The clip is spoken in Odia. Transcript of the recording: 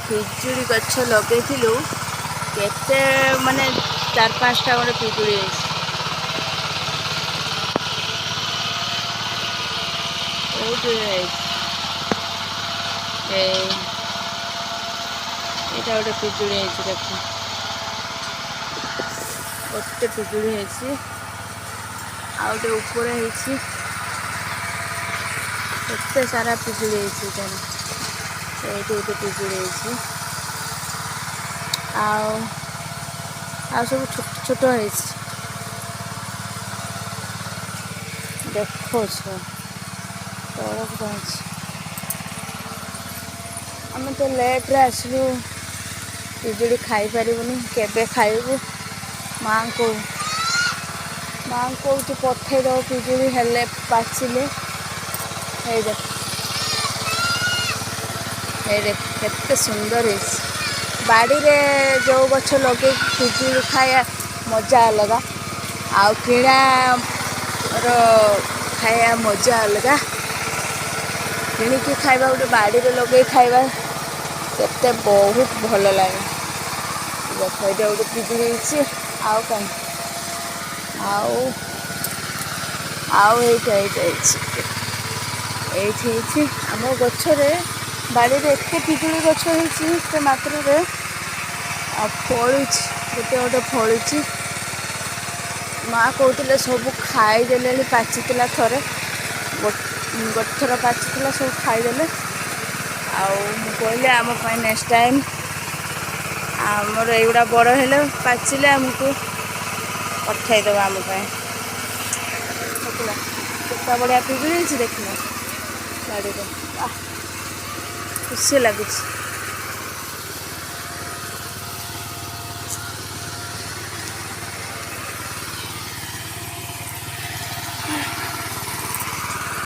ପିଜୁଳି ଗଛ ଲଗେଇଥିଲୁ କେତେ ମାନେ 4-5ଟା ଖଣ୍ଡେ ପିଜୁଳି ହେଇଛି। ବହୁତ ହେଇଛି। ଏଇଟା ଗୋଟେ ପିଜୁଳି ହେଇଛି ଦେଖ, ଗୋଟେ ପିଜୁଳି ହେଇଛି, ଆଉ ଗୋଟେ ଉପରେ ହେଇଛି। ଏତେ ସାରା ପିଜୁଳି ହେଇଛି ତାର। ଏଇଠି ଗୋଟେ ପିଜୁଳି ହେଇଛି, ଆଉ ସବୁ ଛୋଟ ଛୋଟ ହେଇଛି। ଦେଖୁଛ ତଳକୁ ପହଞ୍ଚି ଆମେ ତ ଲେଟ୍ରେ ଆସିଲୁ, ପିଜୁଳି ଖାଇପାରିବୁନି। କେବେ ଖାଇବୁ? ମାଆଙ୍କୁ କହୁଛୁ ପଠେଇଦେବ ପିଜୁଳି ହେଲେ ପାଚିଲେ। ଏଇ ଦେଖ କେତେ ସୁନ୍ଦର ହେଇଛି। ବାଡ଼ିରେ ଯେଉଁ ଗଛ ଲଗେଇକି ପିଜୁଳି ଖାଇବା ମଜା ଅଲଗା, ଆଉ କିଣାର ଖାଇବା ମଜା ଅଲଗା। କିଣିକି ଖାଇବା ଗୋଟେ ବାଡ଼ିରେ ଲଗେଇ ଖାଇବା କେତେ ବହୁତ ଭଲ ଲାଗେ। ଦେଖ ଏଇଟା ଗୋଟେ ପିଜୁଳି ହେଇଛି, ଆଉ କାହିଁ ଆଉ ଏଇଟା ହେଇଛି। ଏଇଠି ହେଇଛି ଆମ ଗଛରେ, ବାଡ଼ିରେ ଏତେ ପିଜୁଳି ଗଛ ହେଇଛି ଏତେ ମାତ୍ରାରେ। ଆଉ ଫଳୁଛି, ଗୋଟେ ଫଳୁଛି। ମା କହୁଥିଲେ ସବୁ ଖାଇଦେଲେଣି, ପାଚିଥିଲା ଥରେ, ଗୋଟେ ଥର ପାଚିଥିଲା, ସବୁ ଖାଇଦେଲେ। ଆଉ ମୁଁ କହିଲି ଆମ ପାଇଁ ନେକ୍ସଟ ଟାଇମ୍ ଆମର ଏଇଗୁଡ଼ା ବଡ଼ ହେଲେ ପାଚିଲେ ଆମକୁ ପଠାଇଦେବ ଆମ ପାଇଁ। ଦେଖିଲ କେତେ ବଢ଼ିଆ ପିଜୁଳି ହେଇଛି, ଦେଖିଲ ବାଡ଼ିରେ। ଖୁସି ଲାଗୁଛି।